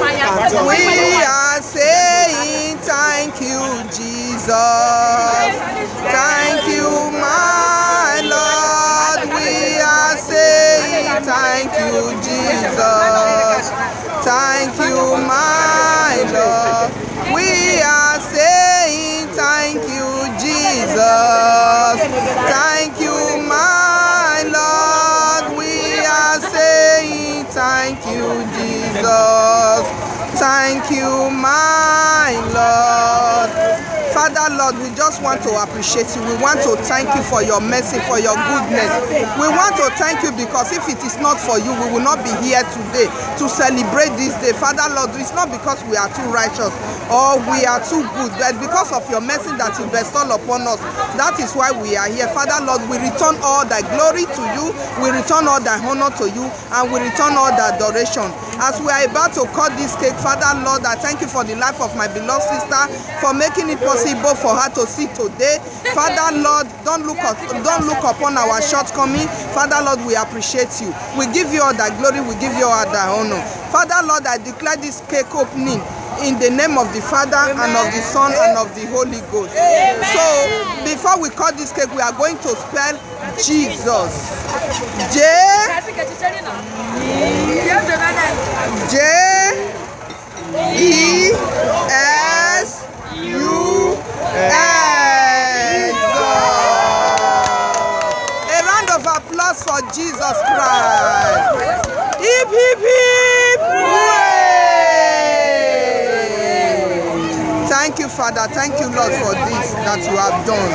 We are saying thank you, Jesus. Thank you, my Lord. We are saying thank you, Jesus. Thank you, my Lord. We are saying thank you, Jesus. Thank you, my Lord. We are saying thank you, Jesus. Thank you, my Lord. Father, Lord, we just want to appreciate you. We want to thank you for your mercy, for your goodness. We want to thank you because if it is not for you, we will not be here today to celebrate this day. Father, Lord, it's not because we are too righteous or we are too good, but because of your mercy that you bestow upon us. That is why we are here. Father, Lord, we return all the glory to you. We return all the honor to you, and we return all the adoration. As we are about to cut this cake, Father, Lord, I thank you for the life of my beloved sister, for making it possible for her to see today. Father, Lord, don't look upon our shortcomings. Father, Lord, we appreciate you. We give you all the glory. We give you all the honor. Father, Lord, I declare this cake opening in the name of the Father and of the Son and of the Holy Ghost. So before we cut this cake, we are going to spell Jesus. Jesus. A round of applause for Jesus Christ. Hip, hip, hip. Hooray. Thank you, Father. Thank you, Lord, for this that you have done.